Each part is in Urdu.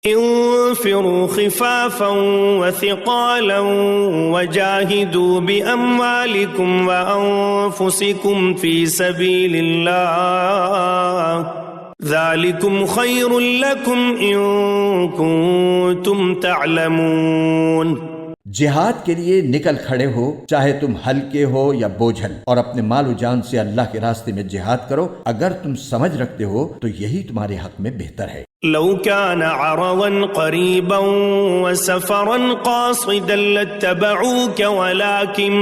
انفروا خفافا وثقالا وجاهدوا بأموالكم وأنفسكم في سبيل الله ذلكم خير لكم إن كنتم تعلمون۔ جہاد کے لیے نکل کھڑے ہو، چاہے تم ہلکے ہو یا بوجھل، اور اپنے مال و جان سے اللہ کے راستے میں جہاد کرو، اگر تم سمجھ رکھتے ہو تو یہی تمہارے حق میں بہتر ہے۔ لو كان عرضا قريبا وسفرا قاصدا لاتبعوك ولكن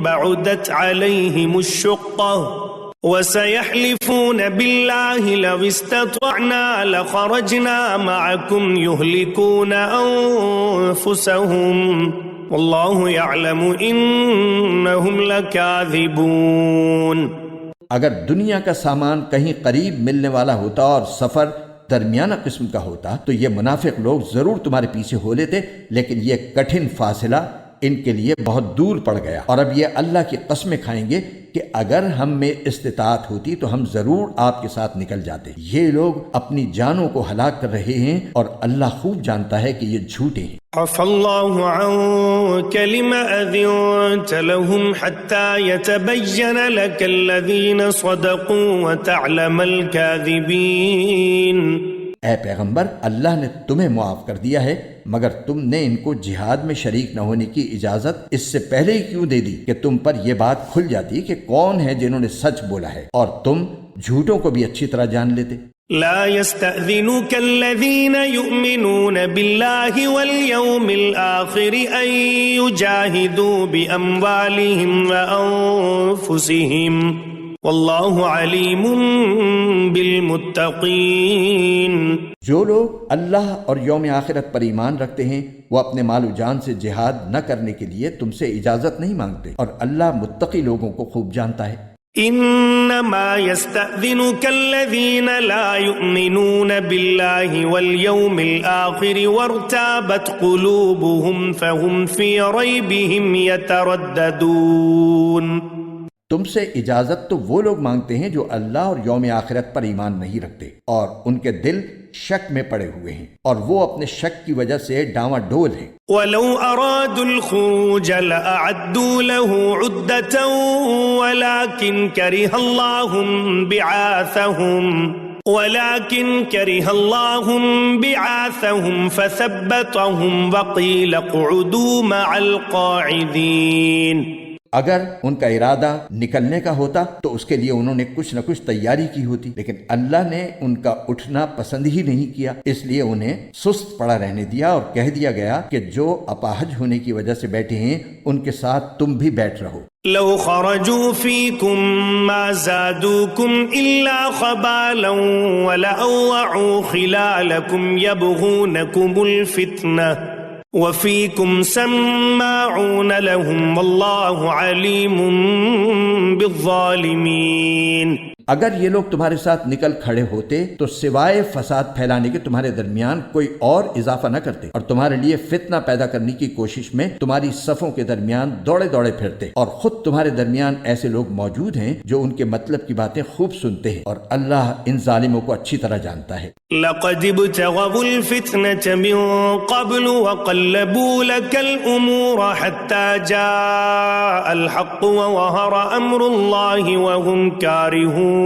بعدت عليهم الشقة وسيحلفون بالله لو استطعنا لخرجنا معكم يهلكون أنفسهم والله يعلم إنهم لكاذبون۔ اگر دنیا کا سامان کہیں قریب ملنے والا ہوتا اور سفر درمیانہ قسم کا ہوتا تو یہ منافق لوگ ضرور تمہارے پیچھے ہو لیتے، لیکن یہ کٹھن فاصلہ ان کے لیے بہت دور پڑ گیا، اور اب یہ اللہ کی قسمیں کھائیں گے کہ اگر ہم میں استطاعت ہوتی تو ہم ضرور آپ کے ساتھ نکل جاتے۔ یہ لوگ اپنی جانوں کو ہلاک کر رہے ہیں اور اللہ خوب جانتا ہے کہ یہ جھوٹے ہیں۔ عفى الله عنك لما أذنت لهم حتى يتبين لك الذين صدقوا وتعلم الكاذبين۔ اے پیغمبر، اللہ نے تمہیں معاف کر دیا ہے، مگر تم نے ان کو جہاد میں شریک نہ ہونے کی اجازت اس سے پہلے ہی کیوں دے دی کہ تم پر یہ بات کھل جاتی کہ کون ہے جنہوں نے سچ بولا ہے، اور تم جھوٹوں کو بھی اچھی طرح جان لیتے۔ لا يستأذنك الذين يؤمنون بالله واليوم الآخر أن يجاهدوا بأموالهم وأنفسهم والله عليم بالمتقين۔ جو لوگ اللہ اور یوم آخرت پر ایمان رکھتے ہیں وہ اپنے مال و جان سے جہاد نہ کرنے کے لیے تم سے اجازت نہیں مانگتے، اور اللہ متقی لوگوں کو خوب جانتا ہے۔ انما يستأذنك الذين لا يؤمنون بالله واليوم الآخر وارتابت قلوبهم فهم في ريبهم يترددون۔ تم سے اجازت تو وہ لوگ مانگتے ہیں جو اللہ اور یوم آخرت پر ایمان نہیں رکھتے اور ان کے دل شک میں پڑے ہوئے ہیں، اور وہ اپنے شک کی وجہ سے ڈاواں ڈول ہیں۔ وَلَوْ أَرَادُوا الْخُرُوجَ لَأَعَدُّوا لَهُ عُدَّةً وَلَكِنْ كَرِهَ اللَّهُ بِعَاثَهُمْ فَثَبَّتَهُمْ وَقِيلَ اقْعُدُوا مَعَ الْقَاعِدِينَ۔ اگر ان کا ارادہ نکلنے کا ہوتا تو اس کے لیے انہوں نے کچھ نہ کچھ تیاری کی ہوتی، لیکن اللہ نے ان کا اٹھنا پسند ہی نہیں کیا، اس لیے انہیں سست پڑا رہنے دیا اور کہہ دیا گیا کہ جو اپاہج ہونے کی وجہ سے بیٹھے ہیں ان کے ساتھ تم بھی بیٹھ رہو۔ لو خرجوا فيكم ما زادوكم إلا خبالا ولأوعوا خلالكم يبغونكم الفتنة وفيكم سماعون لهم والله عليم بالظالمين۔ اگر یہ لوگ تمہارے ساتھ نکل کھڑے ہوتے تو سوائے فساد پھیلانے کے تمہارے درمیان کوئی اور اضافہ نہ کرتے، اور تمہارے لیے فتنہ پیدا کرنے کی کوشش میں تمہاری صفوں کے درمیان دوڑے دوڑے پھرتے، اور خود تمہارے درمیان ایسے لوگ موجود ہیں جو ان کے مطلب کی باتیں خوب سنتے ہیں، اور اللہ ان ظالموں کو اچھی طرح جانتا ہے۔ لقد ابتغوا الفتنة من قبل وقلبوا لك الأمور حتى جاء الحق وظهر أمر الله وهم كارهون۔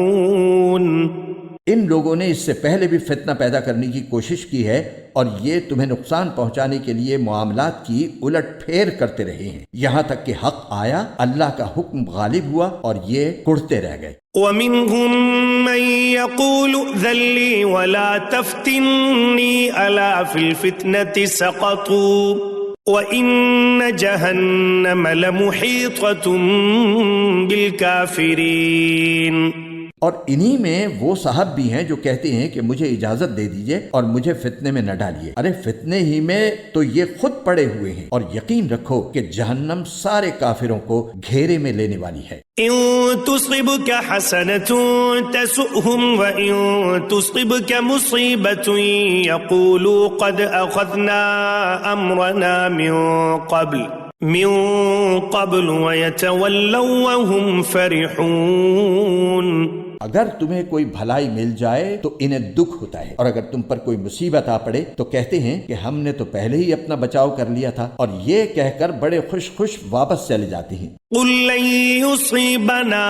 ان لوگوں نے اس سے پہلے بھی فتنہ پیدا کرنے کی کوشش کی ہے، اور یہ تمہیں نقصان پہنچانے کے لیے معاملات کی الٹ پھیر کرتے رہے ہیں، یہاں تک کہ حق آیا، اللہ کا حکم غالب ہوا اور یہ کڑتے رہ گئے۔ وَمِنْهُمْ مَنْ يَقُولُ ائْذَنْ لِي وَلَا تَفْتِنِّي أَلَا فِي الْفِتْنَةِ سَقَطُوا وَإِنَّ جَهَنَّمَ لَمُحِيطَةٌ بِالْكَافِرِينَ۔ اور انہی میں وہ صاحب بھی ہیں جو کہتے ہیں کہ مجھے اجازت دے دیجئے اور مجھے فتنے میں نہ ڈالیے، ارے فتنے ہی میں تو یہ خود پڑے ہوئے ہیں، اور یقین رکھو کہ جہنم سارے کافروں کو گھیرے میں لینے والی ہے۔ إن تصبك حسنة تسؤهم وإن تصبك مصيبة يقولوا قد أخذنا أمرنا من قبل ويتولوا وهم فرحون۔ اگر تمہیں کوئی بھلائی مل جائے تو انہیں دکھ ہوتا ہے، اور اگر تم پر کوئی مصیبت آ پڑے تو کہتے ہیں کہ ہم نے تو پہلے ہی اپنا بچاؤ کر لیا تھا، اور یہ کہہ کر بڑے خوش خوش واپس چلے جاتے ہیں۔ قل لن يصيبنا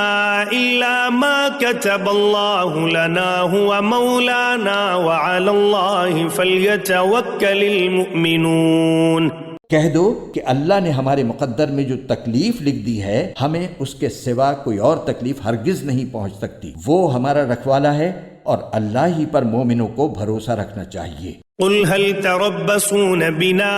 إلا ما كتب الله لنا هو مولانا وعلى الله فليتوكل المؤمنون۔ کہہ دو کہ اللہ نے ہمارے مقدر میں جو تکلیف لکھ دی ہے، ہمیں اس کے سوا کوئی اور تکلیف ہرگز نہیں پہنچ سکتی، وہ ہمارا رکھوالا ہے، اور اللہ ہی پر مومنوں کو بھروسہ رکھنا چاہیے۔ قل هل تربصون بنا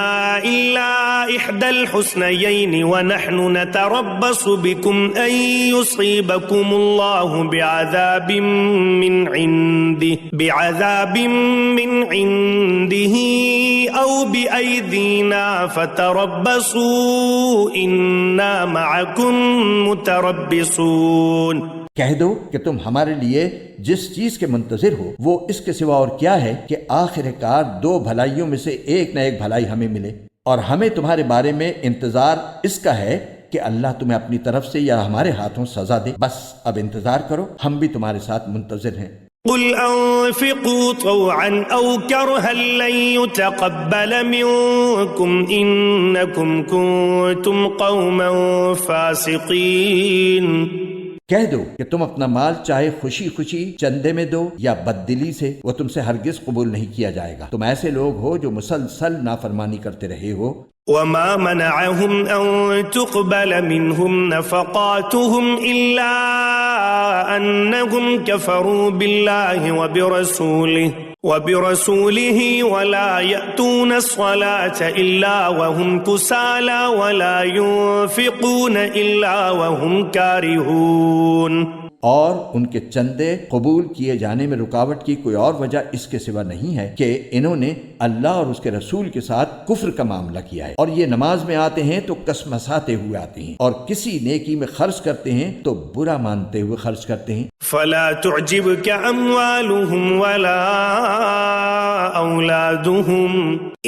إلا إحدى الحسنيين ونحن نتربص بكم أن يصيبكم الله بعذاب من عنده أو بأيدينا فتربصوا إنا معكم متربصون۔ کہہ دو کہ تم ہمارے لیے جس چیز کے منتظر ہو وہ اس کے سوا اور کیا ہے کہ آخر کار دو بھلائیوں میں سے ایک نہ ایک بھلائی ہمیں ملے، اور ہمیں تمہارے بارے میں انتظار اس کا ہے کہ اللہ تمہیں اپنی طرف سے یا ہمارے ہاتھوں سزا دے۔ بس اب انتظار کرو، ہم بھی تمہارے ساتھ منتظر ہیں۔ قل انفقوا طوعا او كرها لن يتقبل منكم انكم كنتم قوما فاسقين۔ کہہ دو کہ تم اپنا مال چاہے خوشی خوشی چندے میں دو یا بددلی سے، وہ تم سے ہرگز قبول نہیں کیا جائے گا، تم ایسے لوگ ہو جو مسلسل نافرمانی کرتے رہے ہو۔ وما منعهم ان تقبل منهم نفقاتهم الا انهم كفروا بالله وبرسوله ولا يأتون الصلاة الا وهم كسالى ولا ينفقون الا وهم كارهون۔ اور ان کے چندے قبول کیے جانے میں رکاوٹ کی کوئی اور وجہ اس کے سوا نہیں ہے کہ انہوں نے اللہ اور اس کے رسول کے ساتھ کفر کا معاملہ کیا ہے، اور یہ نماز میں آتے ہیں تو کسمساتے ہوئے آتے ہیں، اور کسی نیکی میں خرچ کرتے ہیں تو برا مانتے ہوئے خرچ کرتے ہیں۔ فلا تعجبك اموالهم ولا اولادهم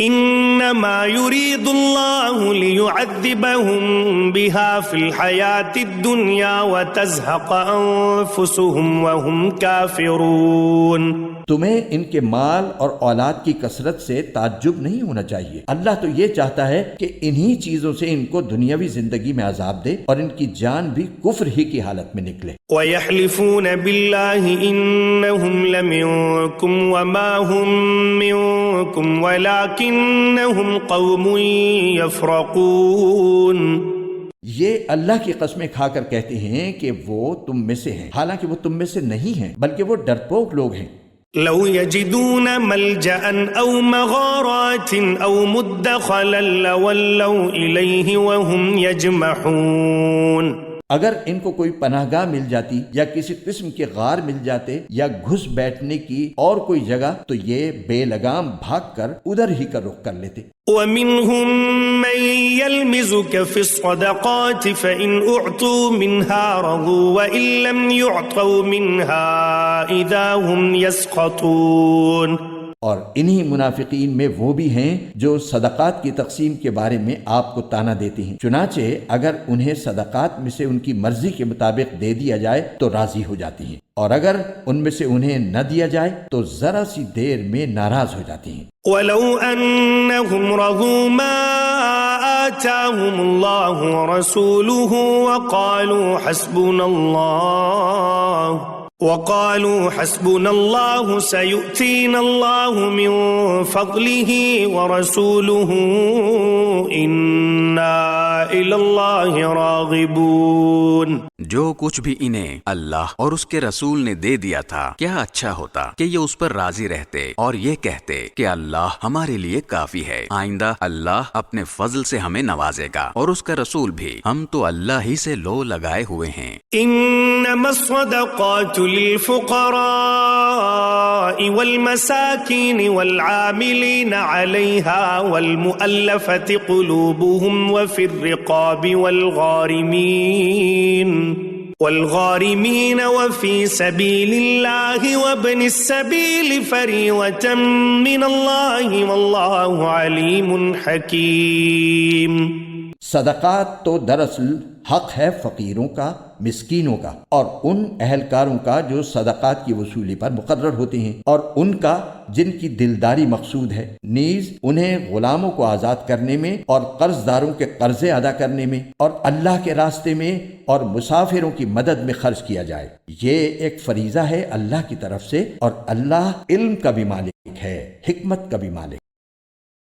انما يريد الله ليعذبهم بها في الحياة الدنيا وتزهق انفسهم وهم كافرون۔ تمہیں ان کے مال اور اولاد کی کثرت سے تعجب نہیں ہونا چاہیے، اللہ تو یہ چاہتا ہے کہ انہی چیزوں سے ان کو دنیاوی زندگی میں عذاب دے اور ان کی جان بھی کفر ہی کی حالت میں نکلے۔ وَيَحْلِفُونَ بِاللَّهِ إِنَّهُمْ لَمِنكُمْ وَمَا هُمْ مِنكُمْ وَلَكِنَّهُمْ قَوْمٌ يَفْرَقُونَ۔ یہ اللہ کی قسمیں کھا کر کہتے ہیں کہ وہ تم میں سے ہیں، حالانکہ وہ تم میں سے نہیں ہیں بلکہ وہ ڈرپوک لوگ ہیں۔ لو يجدون ملجأ أو مغارات أو مدخلا لولوا إليه وهم يجمحون۔ اگر ان کو کوئی پناہ گاہ مل جاتی یا کسی قسم کے غار مل جاتے یا گھس بیٹھنے کی اور کوئی جگہ تو یہ بے لگام بھاگ کر ادھر ہی کا رخ کر لیتے۔ ومنهم من يلمزك في الصدقات فإن أعطوا منها رضوا وإن لم يعطوا منها إذا هم يسخطون۔ اور انہی منافقین میں وہ بھی ہیں جو صدقات کی تقسیم کے بارے میں آپ کو طعنہ دیتے ہیں، چنانچہ اگر انہیں صدقات میں سے ان کی مرضی کے مطابق دے دیا جائے تو راضی ہو جاتی ہیں، اور اگر ان میں سے انہیں نہ دیا جائے تو ذرا سی دیر میں ناراض ہو جاتی ہیں۔ وَلَوْ أَنَّهُمْ رَضُوا مَا آتَاهُمُ اللَّهُ وَرَسُولُهُ وقالوا حسبنا الله سيؤتينا الله من فضله ورسوله إنا إلى الله راغبون۔ جو کچھ بھی انہیں اللہ اور اس کے رسول نے دے دیا تھا کیا اچھا ہوتا کہ یہ اس پر راضی رہتے اور یہ کہتے کہ اللہ ہمارے لیے کافی ہے، آئندہ اللہ اپنے فضل سے ہمیں نوازے گا اور اس کا رسول بھی، ہم تو اللہ ہی سے لو لگائے ہوئے ہیں۔ انما الصدقات للفقراء والمساكين والعاملين عليها والمؤلفة قلوبهم وفي الرقاب والغارمين وفي سبيل الله وابن السبيل فريضة من الله والله عليم حكيم۔ صدقات تو دراصل حق ہے فقیروں کا، مسکینوں کا اور ان اہلکاروں کا جو صدقات کی وصولی پر مقرر ہوتے ہیں، اور ان کا جن کی دلداری مقصود ہے، نیز انہیں غلاموں کو آزاد کرنے میں اور قرض داروں کے قرضے ادا کرنے میں اور اللہ کے راستے میں اور مسافروں کی مدد میں خرچ کیا جائے۔ یہ ایک فریضہ ہے اللہ کی طرف سے، اور اللہ علم کا بھی مالک ہے، حکمت کا بھی مالک۔